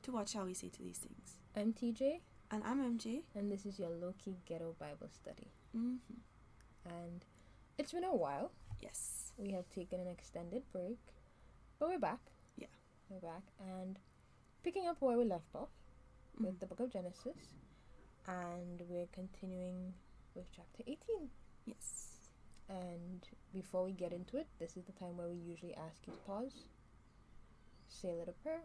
to What Shall We Say to These Things. I'm TJ. And I'm MJ. And this is your low-key ghetto Bible study. Mm-hmm. And it's been a while. Yes. We have taken an extended break. But we're back. Yeah. We're back. And picking up where we left off with the book of Genesis. And we're continuing with chapter 18. Yes. And before we get into it, this is the time where we usually ask you to pause, say a little prayer.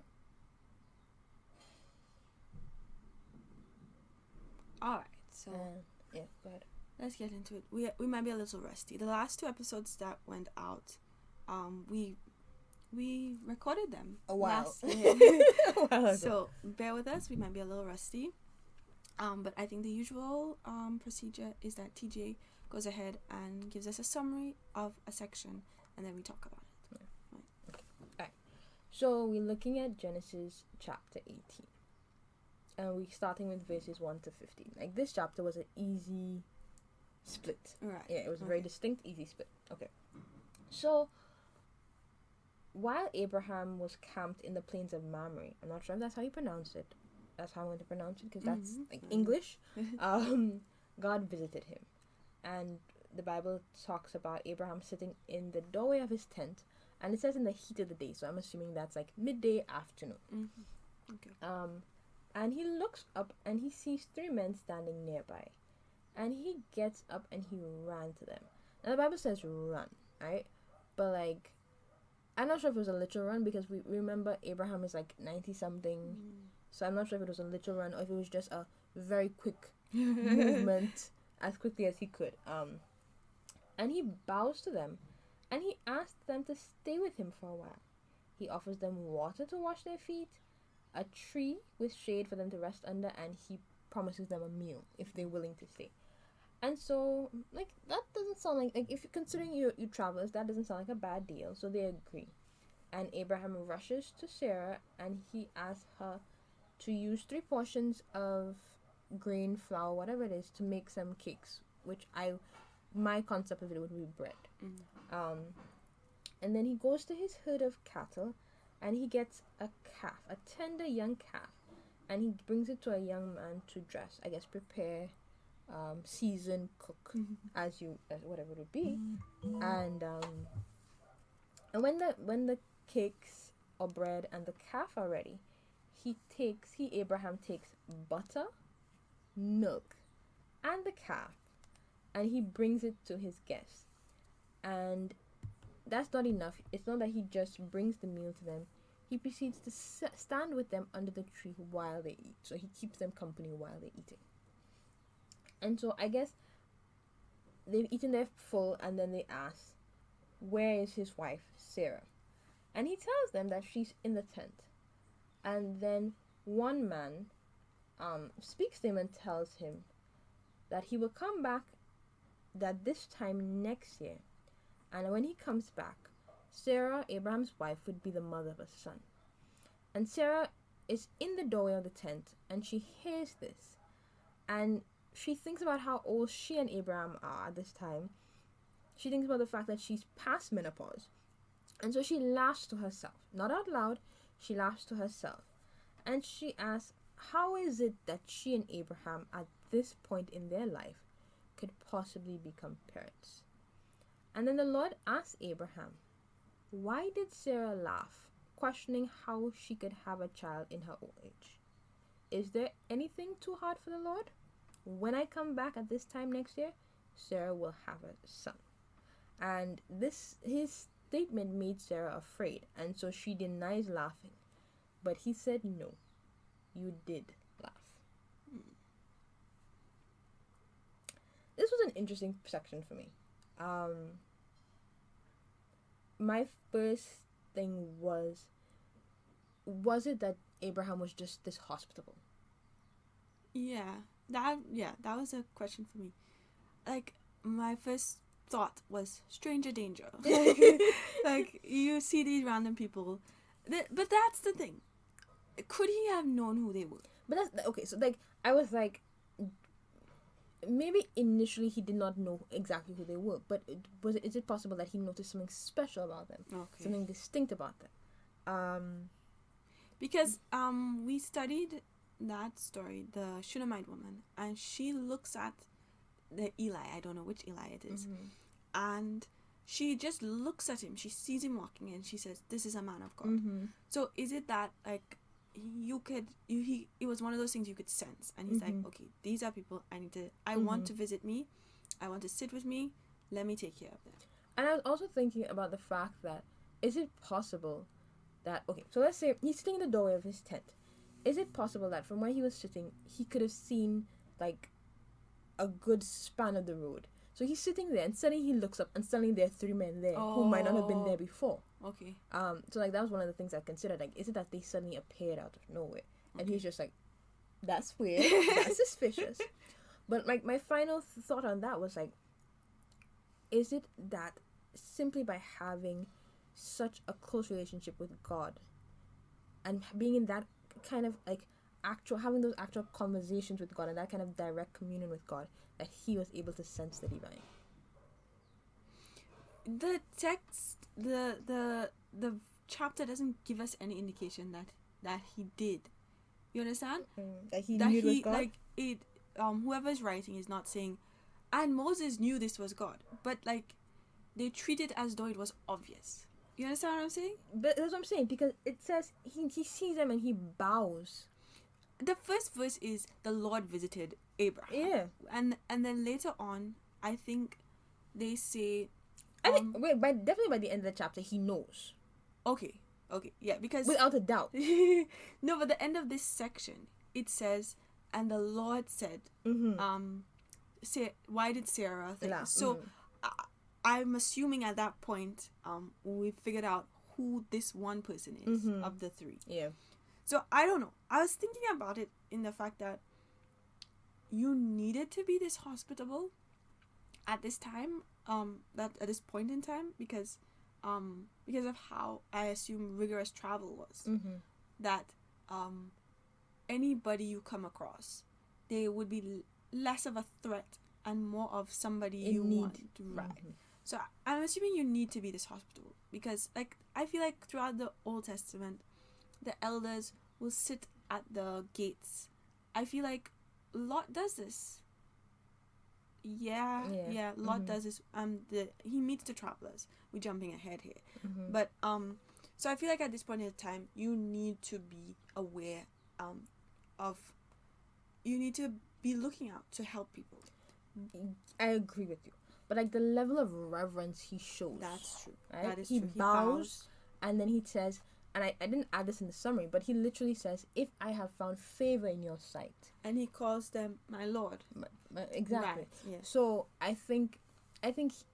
Alright, so yeah, go ahead. Let's get into it. We might be a little rusty. The last 2 episodes that went out, we recorded them a while. a while ago. So bear with us. We might be a little rusty. But I think the usual procedure is that TJ goes ahead and gives us a summary of a section, and then we talk about it. Yeah. Right. Okay. All right. So we're looking at Genesis chapter 18. And we're starting with verses 1 to 15. Like, this chapter was an easy split. Right. Yeah, it was a very distinct, easy split. Okay. So, while Abraham was camped in the plains of Mamre, I'm not sure if that's how you pronounce it. That's how I'm going to pronounce it, because that's, English. God visited him. And the Bible talks about Abraham sitting in the doorway of his tent. And it says in the heat of the day. So, I'm assuming that's like midday, afternoon. Mm-hmm. Okay. And he looks up and he sees 3 men standing nearby. And he gets up and he ran to them. Now the Bible says run, right? But like, I'm not sure if it was a literal run, because we remember Abraham is like 90 something. So I'm not sure if it was a literal run or if it was just a very quick movement as quickly as he could. And he bows to them and he asks them to stay with him for a while. He offers them water to wash their feet, a tree with shade for them to rest under, and he promises them a meal if they're willing to stay. And so, like, that doesn't sound like if you're considering you travelers, that doesn't sound like a bad deal. So they agree. And Abraham rushes to Sarah and he asks her to use 3 portions of grain, flour, whatever it is, to make some cakes, which my concept of it would be bread. And then he goes to his herd of cattle and he gets a calf, a tender young calf, and he brings it to a young man to dress, I guess, prepare, season, cook, as whatever it would be. And when the cakes or bread and the calf are ready, Abraham takes butter, milk, and the calf, and he brings it to his guests. And that's not enough. It's not that he just brings the meal to them. He proceeds to stand with them under the tree while they eat. So he keeps them company while they're eating. And so I guess they've eaten their full, and then they ask, where is his wife, Sarah? And he tells them that she's in the tent. And then one man speaks to him and tells him that he will come back that this time next year. And when he comes back, Sarah, Abraham's wife, would be the mother of a son. And Sarah is in the doorway of the tent, and she hears this. And she thinks about how old she and Abraham are at this time. She thinks about the fact that she's past menopause. And so she laughs to herself. Not out loud, she laughs to herself. And she asks, how is it that she and Abraham, at this point in their life, could possibly become parents? And then the Lord asked Abraham, why did Sarah laugh, questioning how she could have a child in her old age? Is there anything too hard for the Lord? When I come back at this time next year, Sarah will have a son. And his statement made Sarah afraid, and so she denies laughing. But he said, no, you did laugh. This was an interesting section for me. My first thing was it that Abraham was just this hospitable? That was a question for me. Like, my first thought was stranger danger. Like, you see these random people. But that's the thing. Could he have known who they were? But that's okay. So like, I was like, maybe initially he did not know exactly who they were, but is it possible that he noticed something special about them, something distinct about them? Because we studied that story, the Shunammite woman, and she looks at the Eli. I don't know which Eli it is, and she just looks at him. She sees him walking, and she says, "This is a man of God." So is it that like it was one of those things you could sense, and he's like, "Okay, these are people I want to visit me, I want to sit with me. Let me take care of them." And I was also thinking about the fact that, is it possible that, okay, so let's say he's sitting in the doorway of his tent. Is it possible that from where he was sitting, he could have seen, like, a good span of the road? So he's sitting there, and suddenly he looks up, and suddenly there are 3 men there who might not have been there before. Okay. So, like, that was one of the things I considered. Like, is it that they suddenly appeared out of nowhere? And he's just like, that's weird. That's suspicious. But, like, my final thought on that was, like, is it that simply by having such a close relationship with God and being in that kind of like having those actual conversations with God and that kind of direct communion with God, that he was able to sense the divine? The text, the chapter doesn't give us any indication that he did. You understand? That he knew it was God? Like it. Whoever's writing is not saying, and Moses knew this was God, but like they treat it as though it was obvious. You understand what I'm saying? But that's what I'm saying, because it says he sees them and he bows. The first verse is the Lord visited Abraham. Yeah. And then later on, I think they say. I think definitely by the end of the chapter he knows. Okay, yeah, because without a doubt. No, but the end of this section it says, and the Lord said, why did Sarah think? So I'm assuming at that point, we figured out who this one person is of the 3. Yeah. So I don't know. I was thinking about it in the fact that you needed to be this hospitable at this time, that at this point in time, because of how I assume rigorous travel was. That anybody you come across, they would be less of a threat and more of somebody you want to ride. So I'm assuming you need to be this hospitable, because like I feel like throughout the Old Testament, the elders will sit at the gates. I feel like Lot does this. Yeah. Lot does this. He meets the travelers. We're jumping ahead here, but so I feel like at this point in time, you need to be aware you need to be looking out to help people. I agree with you. But like the level of reverence he shows. That's true. Right? That is true. He bows, and then he says, and I didn't add this in the summary, but he literally says, "If I have found favor in your sight." And he calls them my Lord. Exactly. Right, yeah. So I think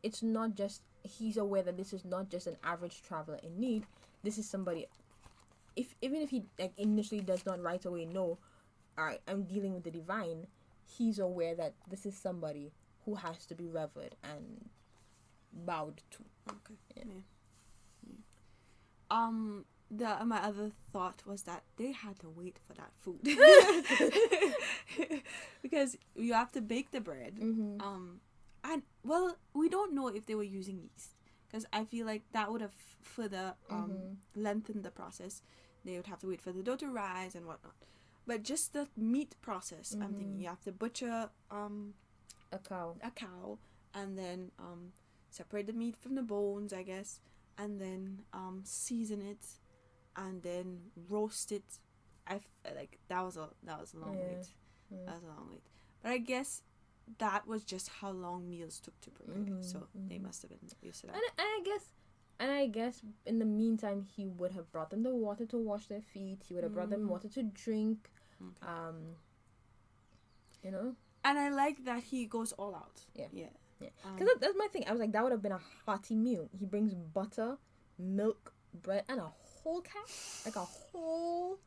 it's not just, he's aware that this is not just an average traveler in need. This is somebody, even if he like initially does not right away know, all right, I'm dealing with the divine, he's aware that this is somebody who has to be revered and bowed to. Okay. Yeah. My other thought was that they had to wait for that food. Because you have to bake the bread. And well, we don't know if they were using yeast, because I feel like that would have further lengthened the process. They would have to wait for the dough to rise and whatnot. But just the meat process, I'm thinking you have to butcher a cow, and then separate the meat from the bones, I guess, and then season it, and then roast it. That was a long wait. That was a long wait. But I guess that was just how long meals took to prepare. So they must have been used to that. And I guess in the meantime, he would have brought them the water to wash their feet. He would have brought them water to drink. Okay. You know. And I like that he goes all out. Yeah. Because that's my thing. I was like, that would have been a hearty meal. He brings butter, milk, bread, and a whole calf. Like a whole...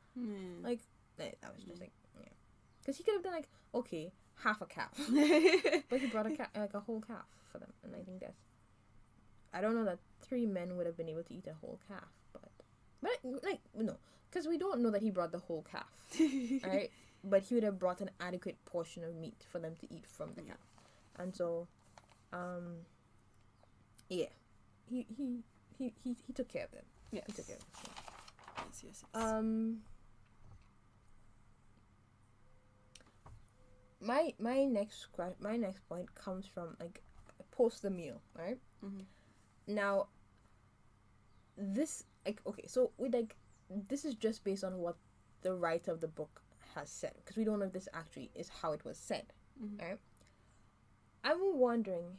Like, I was just like, yeah. Because he could have done like, okay, half a calf. But he brought a whole calf for them. And I think that's... I don't know that 3 men would have been able to eat a whole calf. But like, no. Because we don't know that he brought the whole calf. Alright? But he would have brought an adequate portion of meat for them to eat from the calf. And so, yeah. He took care of them. Yes. He took care of them. Yes. my next point comes from like post the meal, right? Now, this like okay, so we like this is just based on what the writer of the book has said, because we don't know if this actually is how it was said, right? I'm wondering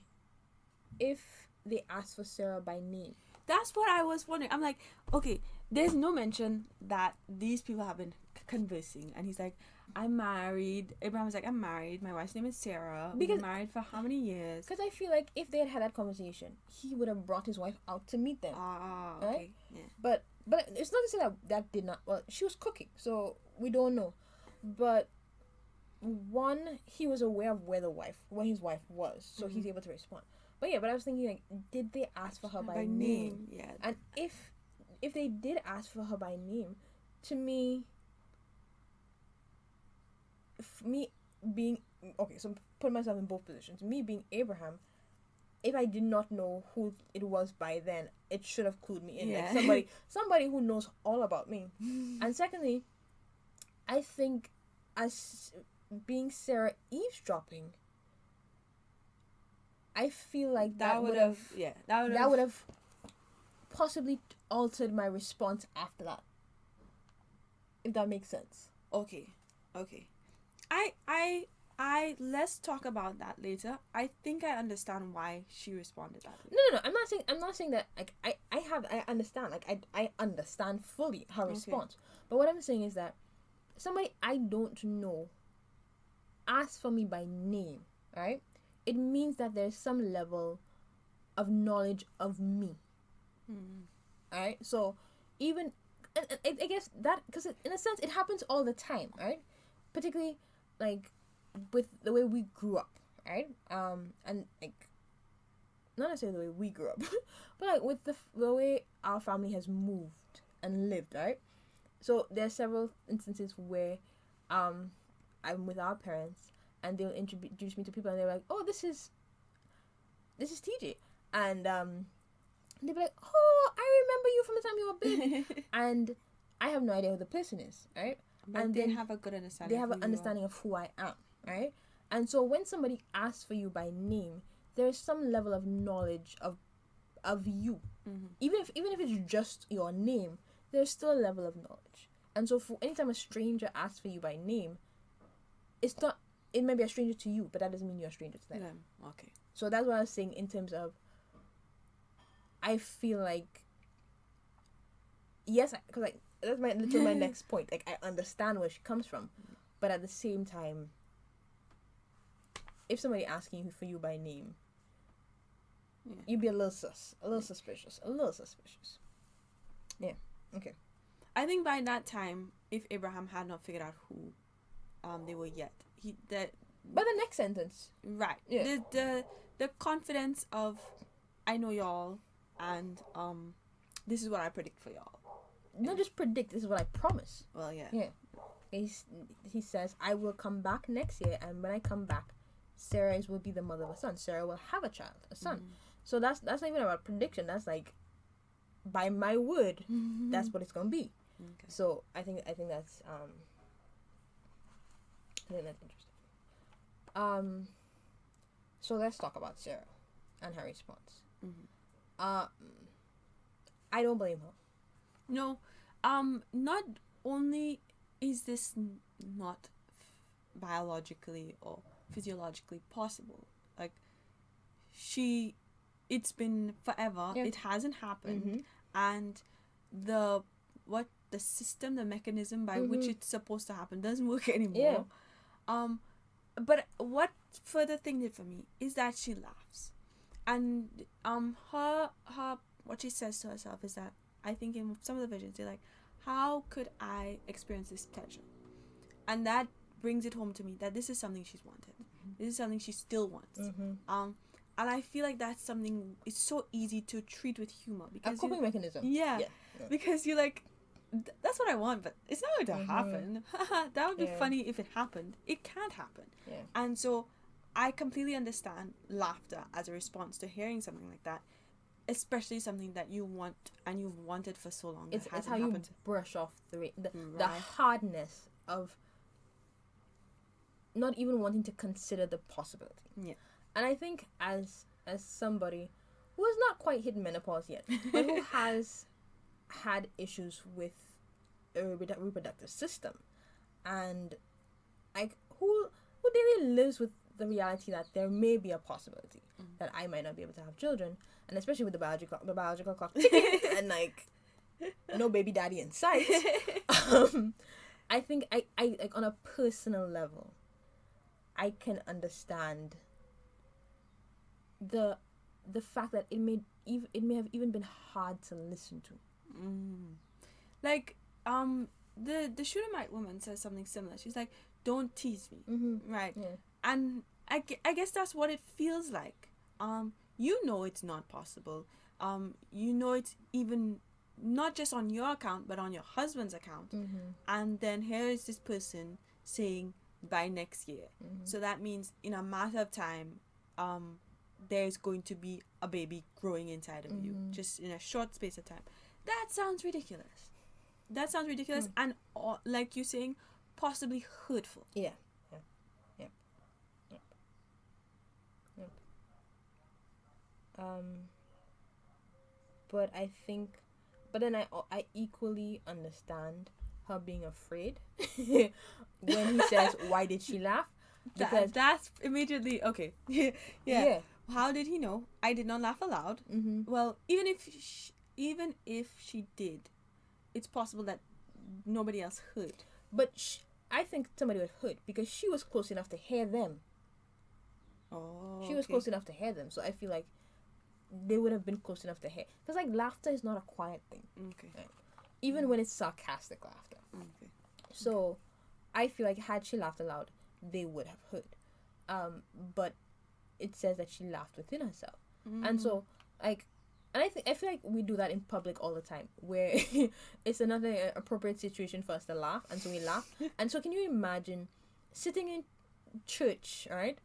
if they asked for Sarah by name. That's what I was wondering. I'm like, okay, there's no mention that these people have been conversing, and he's like, I'm married. Abraham's like, I'm married. My wife's name is Sarah. We've been married for how many years? Because I feel like if they had had that conversation, he would have brought his wife out to meet them. Okay. Right? Yeah. But it's not to say that did not. Well, she was cooking, so we don't know. But one, he was aware of where his wife was, so he's able to respond. But yeah, but I was thinking, like, did they ask for her by name? Yeah. And if they did ask for her by name, to me, me being okay, so put myself in both positions. Me being Abraham, if I did not know who it was by then, it should have clued me in. Like somebody who knows all about me. And secondly, I think as being Sarah eavesdropping, I feel like that would have possibly altered my response after that. If that makes sense. Okay. I let's talk about that later. I think I understand why she responded that way. No. I'm not saying that like I understand. Like I understand fully her response. But what I'm saying is that somebody I don't know asks for me by name, right? It means that there's some level of knowledge of me. Alright? So even and I guess that, because in a sense it happens all the time, right? Particularly like with the way we grew up, right? And like not necessarily the way we grew up, but like with the way our family has moved and lived, right? So there are several instances where I'm with our parents and they'll introduce me to people and they're like, oh, this is TJ, and they'll be like, oh, I remember you from the time you were big. And I have no idea who the person is, right? But and they have a good understanding. They have an understanding of who I am, right? And so when somebody asks for you by name, there's some level of knowledge of you. Even if it's just your name, there's still a level of knowledge. And so for anytime a stranger asks for you by name, it may be a stranger to you, but that doesn't mean you're a stranger to them. Okay. So that's what I was saying in terms of, I feel like, yes, because like that's my next point. Like I understand where she comes from, but at the same time, if somebody asking for you by name, you'd be a little suspicious. Yeah. Okay. I think by that time, if Abraham had not figured out who they were yet, by the next sentence, right? Yeah. The confidence of, I know y'all, and this is what I predict for y'all. Not just predict. This is what I promise. Well, yeah. Yeah. He says, I will come back next year, and when I come back, Sarah will be the mother of a son. Sarah will have a son. So that's not even about prediction. That's like, by my word, that's what it's gonna be. Okay. So I think that's interesting. So let's talk about Sarah and her response. I don't blame her. No, not only is this not biologically or physiologically possible, like it's been forever. Yeah. It hasn't happened, and the system, the mechanism by which it's supposed to happen doesn't work anymore. Yeah. But what further thing did for me is that she laughs, and her what she says to herself is that, I think in some of the visions, they're like, how could I experience this pleasure? And that brings it home to me that this is something she's wanted. This is something she still wants. And I feel like that's something, it's so easy to treat with humor. Because a coping mechanism. Yeah. Because you're like, that's what I want, but it's not going to happen. That would be funny if it happened. It can't happen. Yeah. And so I completely understand laughter as a response to hearing something like that. Especially something that you want and you've wanted for so long. It's how you brush off the hardness of not even wanting to consider the possibility. Yeah. And I think as somebody who has not quite hit menopause yet, but who has had issues with a reproductive system, and like who daily lives with the reality that there may be a possibility that I might not be able to have children, and especially with the biological clock ticking and like no baby daddy in sight. I think I like on a personal level, I can understand the fact that it may have even been hard to listen to. Like the Shunammite woman says something similar. She's like, "Don't tease me," right? Yeah. And I guess that's what it feels like. You know it's not possible. You know it's even not just on your account, but on your husband's account. And then here is this person saying by next year. So that means in a matter of time, there's going to be a baby growing inside of you, just in a short space of time. That sounds ridiculous. And like you're saying, possibly hurtful. Yeah. But I think, but then I equally understand her being afraid when he says, "Why did she laugh?" Because That's immediately okay. Yeah. How did he know? I did not laugh aloud. Well, even if she did, it's possible that nobody else heard. But I think somebody would have heard because she was close enough to hear them. Oh. She was close enough to hear them, so I feel like they would have been close enough to hear. Because like laughter is not a quiet thing. Okay. Right? Even when it's sarcastic laughter. Okay. So I feel like had she laughed aloud, they would have heard. But it says that she laughed within herself. And so like, and I feel like we do that in public all the time, where it's another appropriate situation for us to laugh, and so we laugh. And so can you imagine sitting in church, alright,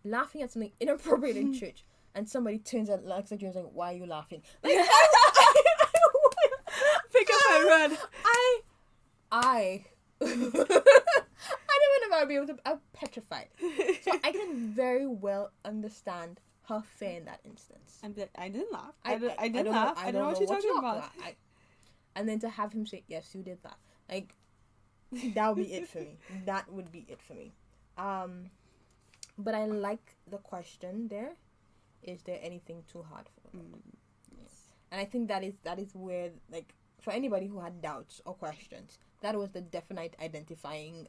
laughing at something inappropriate in church, and somebody turns and looks at you and is like, "Why are you laughing?" Like, Pick up and run. I don't know if I'll be able to. I'm petrified. So I can very well understand her fear in that instance. I didn't laugh. I didn't laugh. I don't know what you're talking about. And then to have him say, "Yes, you did that," like that would be it for me. That would be it for me. But I like the question there. Is there anything too hard for them? Yes. And I think that is where, like, for anybody who had doubts or questions, that was the definite identifying.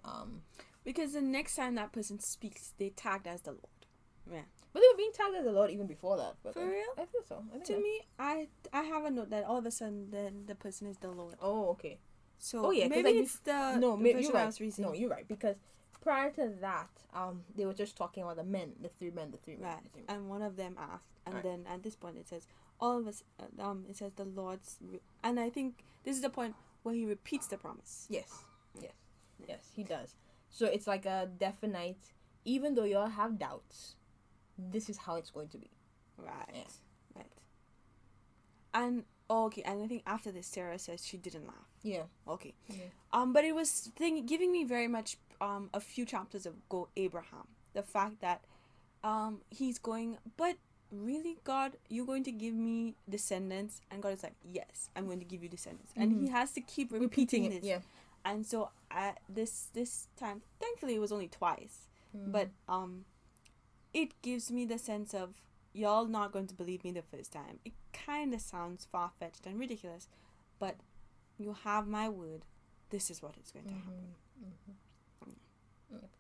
Because the next time that person speaks, they tagged as the Lord. Yeah. But they were being tagged as the Lord even before that. But For real? I feel so. To me, I have a note that all of a sudden then the person is the Lord. Oh, okay. So yeah, maybe like, it's the maybe you're right. reason. No, you're right, because prior to that, they were just talking about the three men. Right. And one of them asked, and right. then at this point it says all of us. It says the Lord's, and I think this is the point where he repeats the promise. Yes, he does. So it's like a definite. Even though you all have doubts, this is how it's going to be. Right. Yeah. Right. And okay, and I think after this, Sarah says she didn't laugh. Yeah. Okay. Yeah. But it was giving me very much a few chapters ago Abraham. The fact that he's going, but really, God, you're going to give me descendants? And God is like, yes, I'm going to give you descendants. And he has to keep repeating this. Yeah. And so this time, thankfully it was only twice. But it gives me the sense of, y'all not going to believe me the first time. It kind of sounds far-fetched and ridiculous, but you have my word. This is what is going to happen. Yep.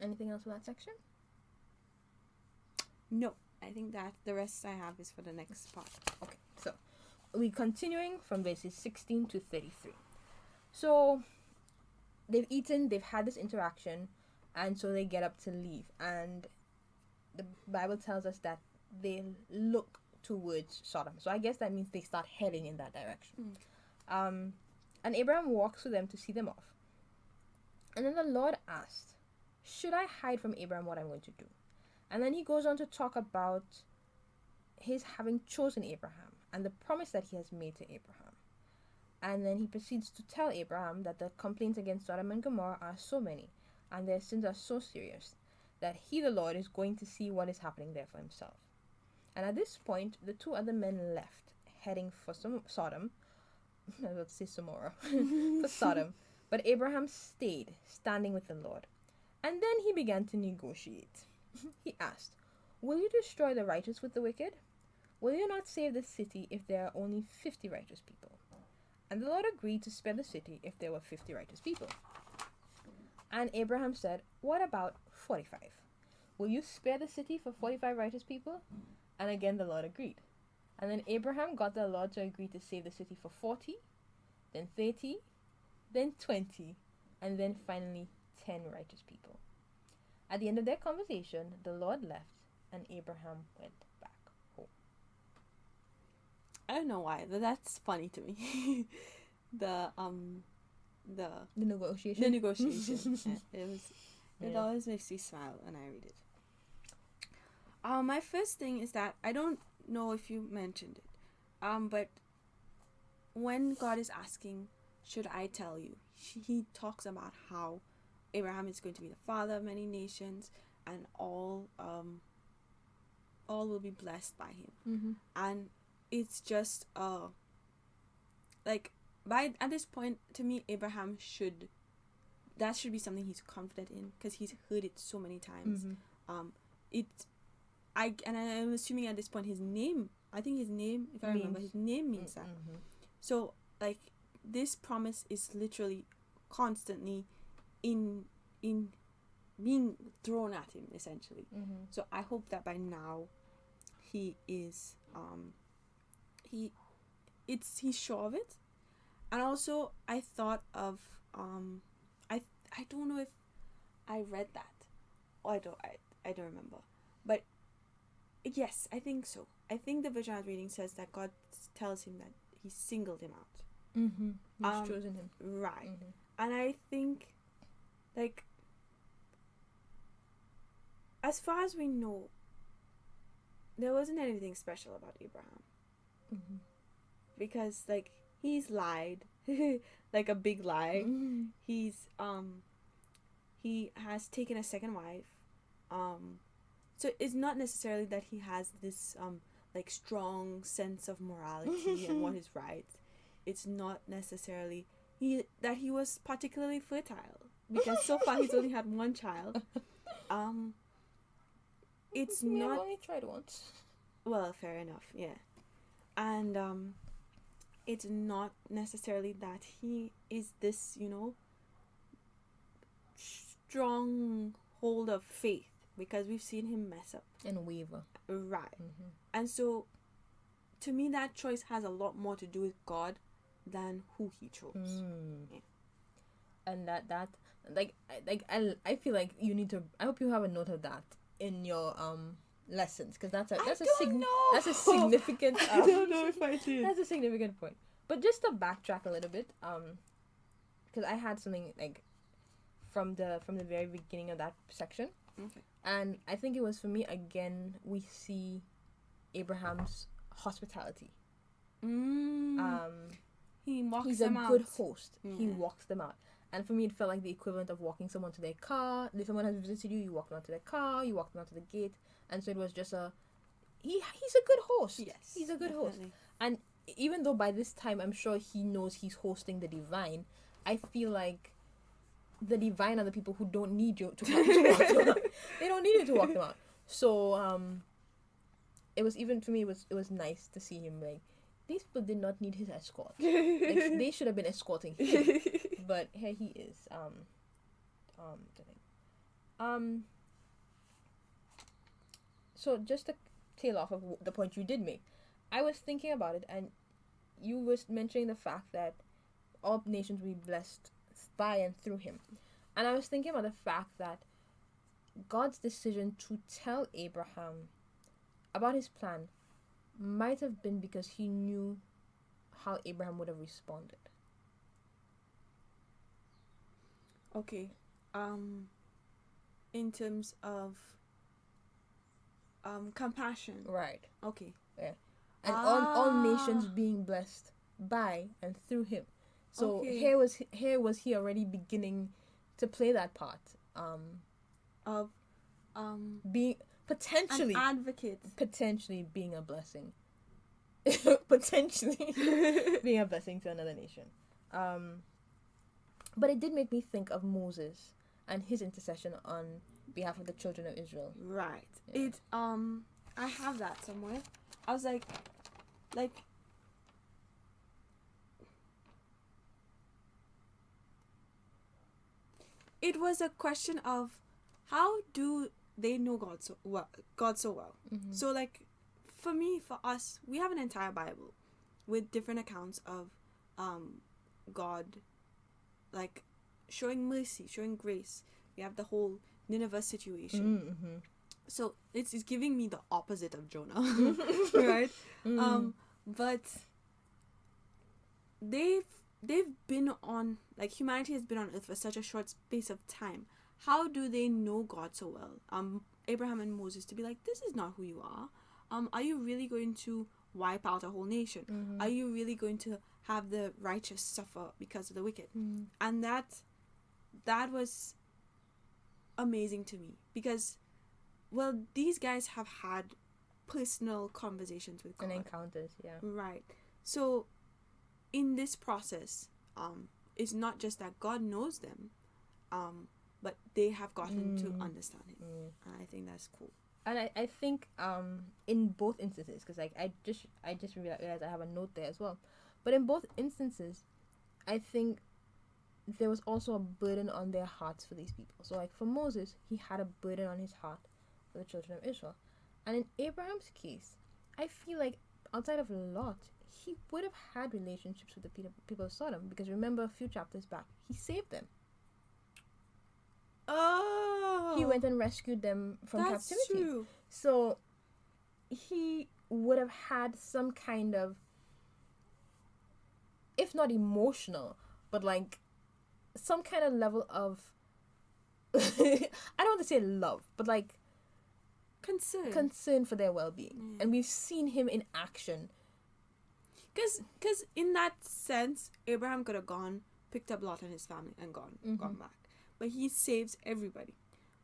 Anything else for that section? No, I think that the rest I have is for the next part. Okay, so we're continuing from verses 16 to 33. So they've eaten, they've had this interaction, and so they get up to leave. And the Bible tells us that they look towards Sodom. So I guess that means they start heading in that direction. And Abraham walks with them to see them off. And then the Lord asked, should I hide from Abraham what I'm going to do? And then he goes on to talk about his having chosen Abraham and the promise that he has made to Abraham. And then he proceeds to tell Abraham that the complaints against Sodom and Gomorrah are so many, and their sins are so serious that he, the Lord, is going to see what is happening there for himself. And at this point, the two other men left, heading for Sodom. I was about to say Samora. For Sodom. But Abraham stayed, standing with the Lord. And then he began to negotiate. He asked, "Will you destroy the righteous with the wicked? Will you not save the city if there are only 50 righteous people?" And the Lord agreed to spare the city if there were 50 righteous people. And Abraham said, "What about 45? Will you spare the city for 45 righteous people?" And again the Lord agreed. And then Abraham got the Lord to agree to save the city for 40, then 30, then 20, and then finally 10 righteous people. At the end of their conversation, the Lord left, and Abraham went back home. I don't know why, but that's funny to me. the negotiation. The negotiation. Yeah, it Yeah. always makes me smile when I read it. My first thing is that I don't know if you mentioned it, but when God is asking, "Should I tell you?" He talks about how Abraham is going to be the father of many nations, and all will be blessed by him. Mm-hmm. And it's just at this point, to me, Abraham should be something he's confident in, because he's heard it so many times. Mm-hmm. I'm assuming at this point his name, if I remember, his name means that. Mm-hmm. So like this promise is literally constantly in being thrown at him, essentially. Mm-hmm. So I hope that by now he is he's sure of it. And also I thought of I don't know if I read that, or I don't remember, but yes, I think so. I think the version I was reading says that God tells him that he singled him out. Mm-hmm. He's chosen him. Right. Mm-hmm. And I think, like, as far as we know, there wasn't anything special about Abraham. Mm-hmm. Because, like, he's lied. Like a big lie. Mm-hmm. He has taken a second wife. So it's not necessarily that he has this like strong sense of morality and what is right. It's not necessarily that he was particularly fertile, because so far he's only had one child. It's I've not only tried once. well, fair enough, yeah. And it's not necessarily that he is this, strong hold of faith, because we've seen him mess up And waver. right. Mm-hmm. And so to me that choice has a lot more to do with God than who he chose. Yeah. And that I feel like you need to. I hope you have a note of that in your lessons, because that's a significant. I don't know if I did. That's a significant point. But just to backtrack a little bit, because I had something like from the very beginning of that section. Okay. And I think it was, for me, again, we see Abraham's hospitality. He walks He's them a out. good host. Yeah. He walks them out. And for me, it felt like the equivalent of walking someone to their car. If someone has visited you, you walk them out to their car, you walk them out to the gate. And so it was just he's a good host. Yes, He's a good host. definitely. And even though by this time I'm sure he knows he's hosting the divine, I feel like the divine are the people who don't need you to walk them out. They don't need you to walk them out. So it was, even for me, it was nice to see him, like, these people did not need his escort. Like, they should have been escorting him. But here he is. So just to tail off of the point you did make, I was thinking about it, and you were mentioning the fact that all nations will be blessed by and through him. And I was thinking about the fact that God's decision to tell Abraham about his plan might have been because he knew how Abraham would have responded. Okay. In terms of compassion. Right. Okay. Yeah. And all nations being blessed by and through him. So Okay. here was he already beginning to play that part of being potentially an advocate. Potentially being a blessing. Potentially being a blessing to another nation. But it did make me think of Moses and his intercession on behalf of the children of Israel. Right. Yeah. It I have that somewhere. I was like it was a question of how do they know God so well. Mm-hmm. So like for me, for us, we have an entire Bible with different accounts of God like showing mercy, showing grace. We have the whole Nineveh situation. Mm-hmm. So it's giving me the opposite of Jonah. Right? Mm-hmm. But they've been on, like, humanity has been on earth for such a short space of time. How do they know God so well? Abraham and Moses, to be like, this is not who you are. Are you really going to wipe out a whole nation? Mm-hmm. Are you really going to have the righteous suffer because of the wicked? Mm-hmm. And that was amazing to me, because, well, these guys have had personal conversations with God. And encounters, yeah. Right. So in this process, it's not just that God knows them, but they have gotten to understand him. And I think that's cool. And I think in both instances, because like I just realized I have a note there as well, but in both instances, I think there was also a burden on their hearts for these people. So like for Moses, he had a burden on his heart for the children of Israel, and in Abraham's case, I feel like outside of Lot, he would have had relationships with the people of Sodom, because remember a few chapters back, he saved them. Oh, He went and rescued them from that's captivity. true. So he would have had some kind of, if not emotional, but like some kind of level of I don't want to say love, but like concern for their well-being. And we've seen him in action. Because in that sense, Abraham could have gone, picked up Lot and his family, and gone back. But he saves everybody.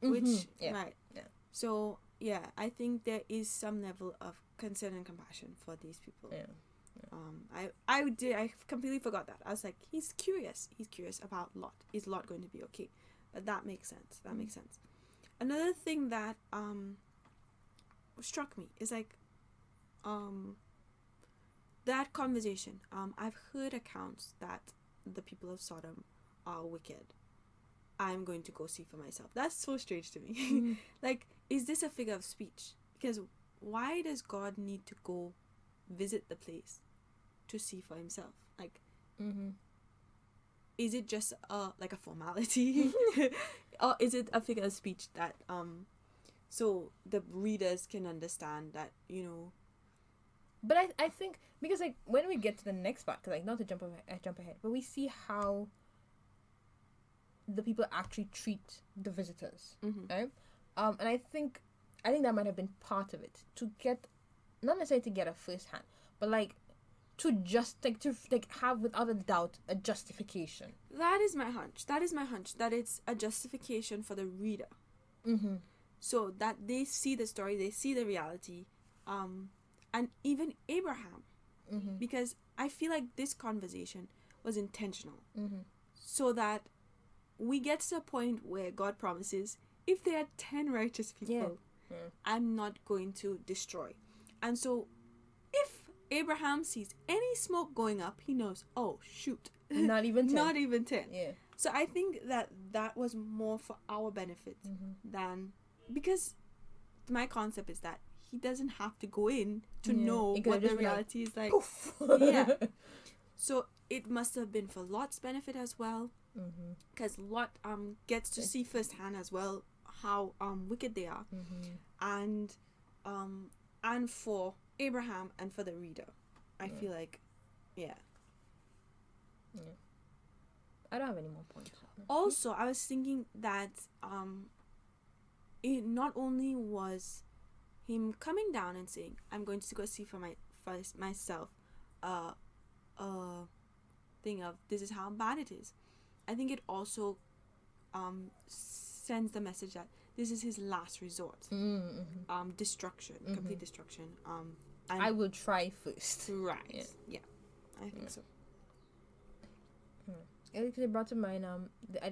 Which, right. Yeah. So, yeah, I think there is some level of concern and compassion for these people. Yeah. I completely forgot that. I was like, he's curious. He's curious about Lot. Is Lot going to be okay? But that makes sense. That makes sense. Another thing that struck me is like that conversation. I've heard accounts that the people of Sodom are wicked. I'm going to go see for myself. That's so strange to me. Like, is this a figure of speech? Because why does God need to go visit the place to see for himself? Like, is it just like a formality? Or is it a figure of speech that so the readers can understand that, you know? But I think, because like when we get to the next part, cause like not to jump ahead, but we see how the people actually treat the visitors, right? And I think that might have been part of it, to get, not necessarily to get a first hand, but like to just to have without a doubt a justification. That is my hunch. That it's a justification for the reader. So that they see the story, they see the reality, and even Abraham, because I feel like this conversation was intentional, so that we get to a point where God promises, if there are 10 righteous people, I'm not going to destroy. And so if Abraham sees any smoke going up, he knows, oh shoot, not even 10. Not even 10. Yeah. So I think that was more for our benefit than, because my concept is that he doesn't have to go in to know what the reality is like. Yeah. So it must have been for Lot's benefit as well, because Lot gets to see firsthand as well how wicked they are, and for Abraham and for the reader. I feel like, I don't have any more points. Also, I was thinking that it not only was him coming down and saying, I'm going to go see for myself thing of this is how bad it is. I think it also sends the message that this is his last resort. Destruction, complete destruction. And I will try first. Right. Yeah. I think so. It brought to mind.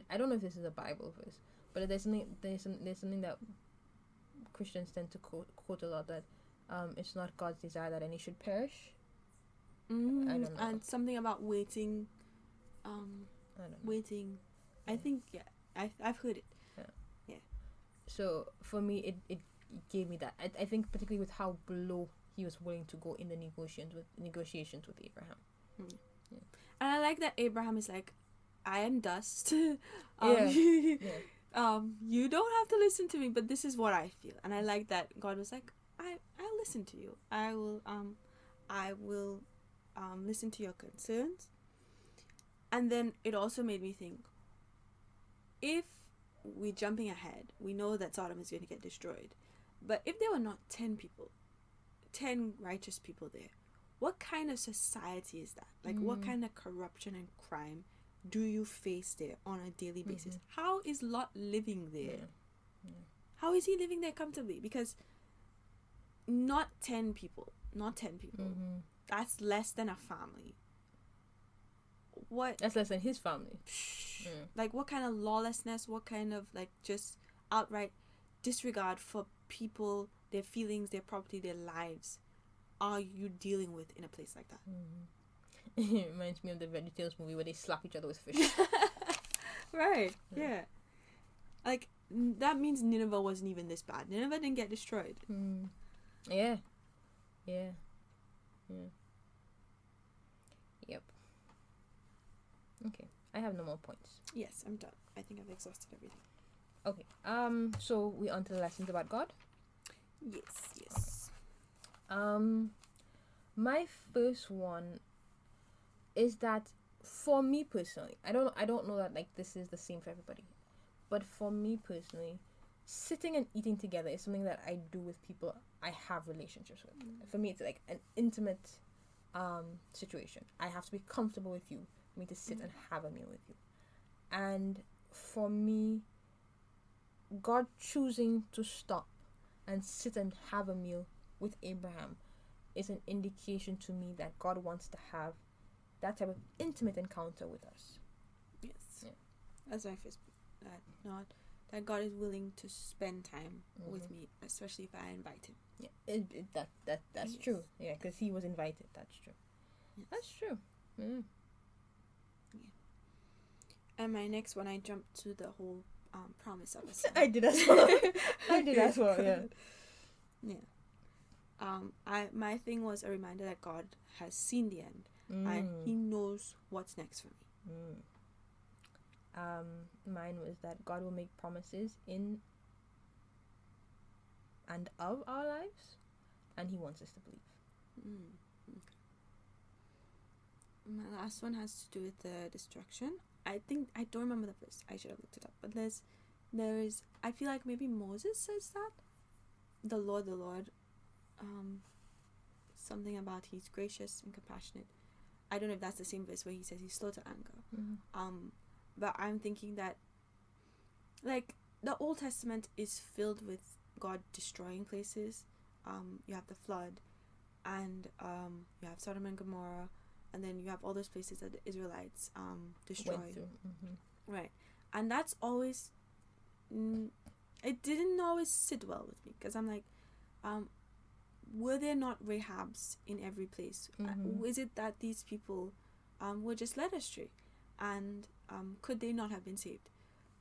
I don't know if this is a Bible verse, but there's something that Christians tend to quote a lot, that it's not God's desire that any should perish. I don't know. And something about waiting. I don't know. Waiting. I think I've heard it. Yeah. So for me, it gave me that. I think particularly with how low he was willing to go in the negotiations with Abraham. Yeah. And I like that Abraham is like, I am dust. Yeah. You don't have to listen to me, but this is what I feel. And I like that God was like, I'll listen to you. I will listen to your concerns. And then it also made me think, if we're jumping ahead, we know that Sodom is going to get destroyed. But if there were not 10 people, 10 righteous people there, what kind of society is that? Like, what kind of corruption and crime do you face there on a daily basis? How is Lot living there? How is he living there comfortably? Because not 10 people. That's less than a family. That's less than his family. Like, what kind of lawlessness, what kind of, like, just outright disregard for people, their feelings, their property, their lives are you dealing with in a place like that? It reminds me of the VeggieTales movie where they slap each other with fish. Right. Yeah. Like, that means Nineveh wasn't even this bad. Nineveh didn't get destroyed. Yeah. Yep. Okay. I have no more points. Yes, I'm done. I think I've exhausted everything. Okay. So we on to the lessons about God? Yes. My first one is that for me personally, I don't know that like this is the same for everybody, but for me personally, sitting and eating together is something that I do with people I have relationships with. For me, it's like an intimate situation. I have to be comfortable with you for me to sit and have a meal with you. And for me, God choosing to stop and sit and have a meal with Abraham is an indication to me that God wants to have that type of intimate encounter with us. Yes. Yeah. That's my first. That God is willing to spend time with me, especially if I invite him. Yeah, that's true. Yeah, because he was invited. That's true. Yes. That's true. Yeah. And my next one, I jumped to the whole promise of a son. I did as well. Yeah. Yeah. My thing was a reminder that God has seen the end and he knows what's next for me. Mine was that God will make promises in and of our lives, and he wants us to believe. Okay. My last one has to do with the destruction. I don't remember the verse. I should have looked it up. But there is. I feel like maybe Moses says that. The Lord, something about he's gracious and compassionate. I don't know if that's the same verse where he says he's slow to anger. But I'm thinking that, like, the Old Testament is filled with God destroying places. You have the flood, and you have Sodom and Gomorrah, and then you have all those places that the Israelites destroyed. Right. And that's always, it didn't always sit well with me, because I'm like, were there not Rahabs in every place? Is it that these people were just led astray? And could they not have been saved?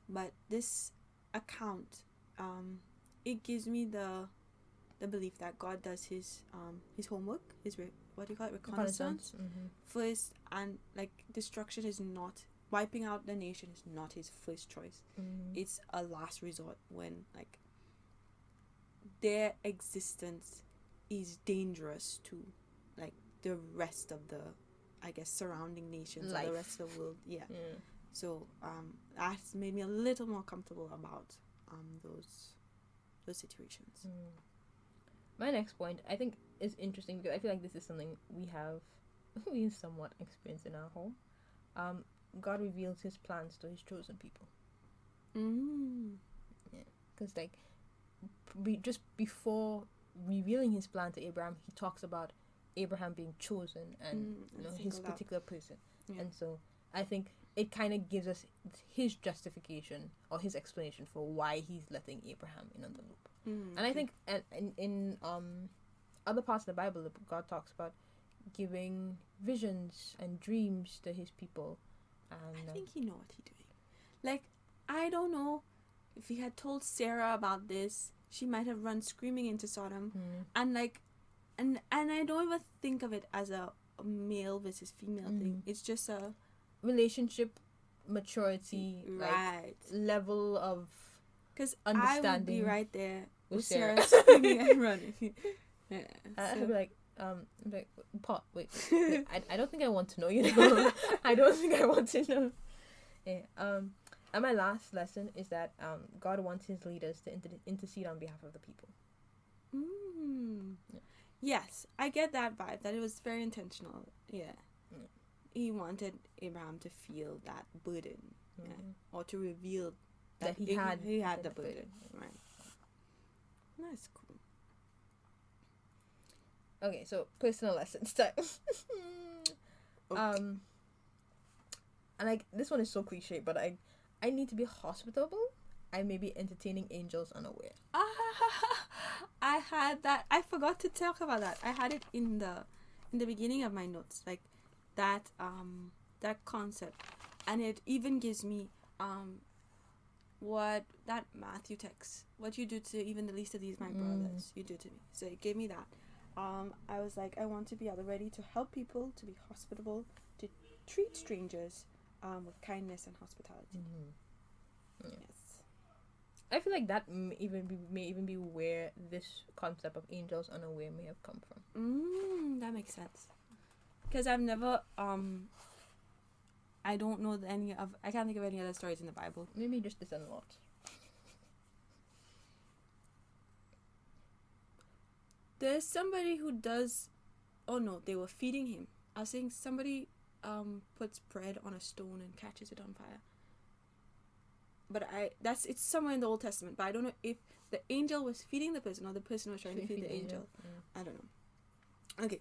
But this account, it gives me the belief that God does his homework, reconnaissance first, and like destruction is not, wiping out the nation is not his first choice. It's a last resort when like their existence is dangerous to like the rest of the, I guess, surrounding nations or the rest of the world. Yeah. So that's made me a little more comfortable about those situations. My next point, I think, is interesting because I feel like this is something we somewhat experience in our home. God reveals his plans to his chosen people. Because like just before revealing his plan to Abraham, he talks about Abraham being chosen and his particular person. And so I think it kind of gives us his justification or his explanation for why he's letting Abraham in on the loop. And I think in other parts of the Bible, God talks about giving visions and dreams to his people. And I think he know what he's doing. Like, I don't know if he had told Sarah about this, she might have run screaming into Sodom. And like, and I don't even think of it as a male versus female thing. It's just a relationship maturity, right, like, level of because understanding. I would be right there with Sarah screaming and running. Yeah, I'd be like, Pot, wait, I don't think I want to know, you know. I don't think I want to know. Yeah. And my last lesson is that God wants his leaders to intercede on behalf of the people. Yeah. Yes, I get that vibe, that it was very intentional. Yeah. He wanted Abraham to feel that burden, or to reveal that he had the burden. Right. That's cool. Okay, so personal lessons time. Okay. And like, this one is so cliche, but I need to be hospitable. I may be entertaining angels unaware. I had that. I forgot to talk about that. I had it in the beginning of my notes, like that concept, and it even gives me what that Matthew text. What you do to even the least of these, my brothers, you do to me. So it gave me that. I was like, I want to be at the ready to help people, to be hospitable, to treat strangers with kindness and hospitality. Yes. I feel like that may even be where this concept of angels unaware may have come from. That makes sense. Because I've never I don't know I can't think of any other stories in the Bible. Maybe just this a lot. There's somebody who does. Oh no, they were feeding him. I was saying somebody puts bread on a stone and catches it on fire. But it's somewhere in the Old Testament, but I don't know if the angel was feeding the person or the person was trying to feed the angel. I don't know. Okay.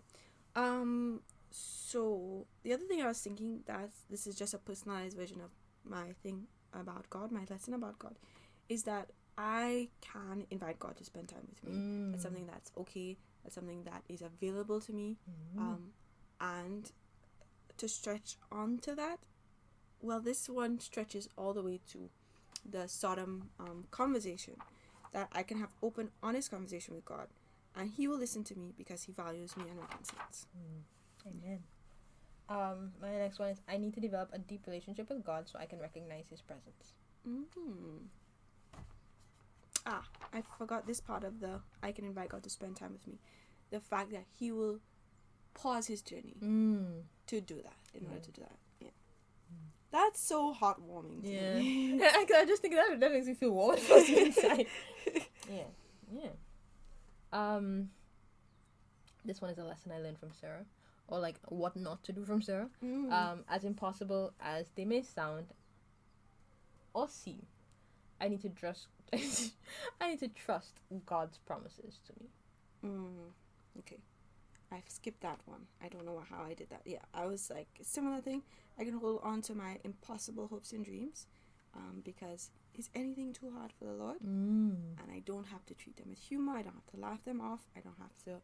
So the other thing I was thinking, that this is just a personalized version of my thing about God, my lesson about God, is that I can invite God to spend time with me. That's something that's okay. That's something that is available to me. And to stretch onto that, well, this one stretches all the way to the Sodom conversation, that I can have open, honest conversation with God, and he will listen to me because he values me and my conscience. Amen. My next one is, I need to develop a deep relationship with God so I can recognize his presence. I forgot this part of the I can invite God to spend time with me. The fact that he will pause his journey to do that, in order to do that. Yeah. That's so heartwarming to me. I just think that makes me feel warm inside. This one is a lesson I learned from Sarah, or like what not to do from Sarah. As impossible as they may sound or seem, I need to trust God's promises to me. Okay. I've skipped that one. I don't know how I did that. Yeah, I was like, similar thing. I can hold on to my impossible hopes and dreams, because is anything too hard for the Lord? And I don't have to treat them with humor. I don't have to laugh them off. I don't have to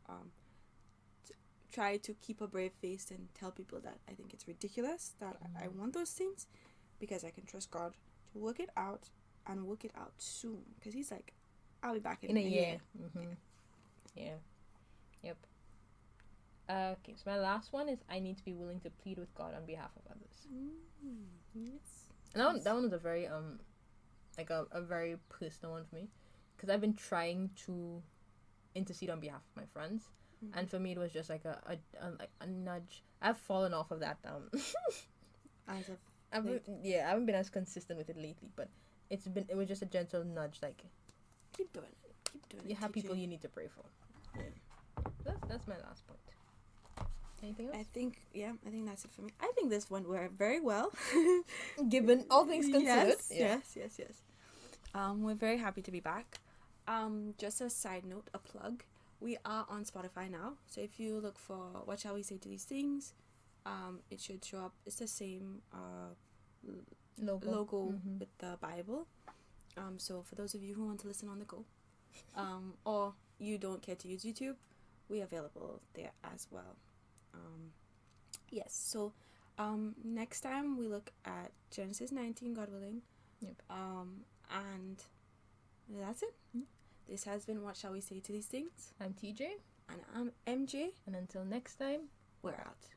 try to keep a brave face and tell people that I think it's ridiculous that I want those things, because I can trust God to work it out and work it out soon. Because he's like, I'll be back in a year. Yep. Okay, so my last one is, I need to be willing to plead with God on behalf of others. Yes. And that one was a very like a very personal one for me, because I've been trying to intercede on behalf of my friends, and for me it was just like a nudge. I've fallen off of that. I haven't been as consistent with it lately, but it was just a gentle nudge, like keep doing it. You have people you need to pray for. That's my last point. Anything else? I think that's it for me. I think this went very well. Given all things considered. Yes. We're very happy to be back. Just a side note, a plug. We are on Spotify now, so if you look for What Shall We Say to These Things, it should show up. It's the same logo with the Bible. So for those of you who want to listen on the go, or you don't care to use YouTube, we're available there as well. Yes, so next time we look at Genesis 19, God willing. Yep. And that's it. This has been What Shall We Say to These Things? I'm TJ. And I'm MJ. And until next time, we're out.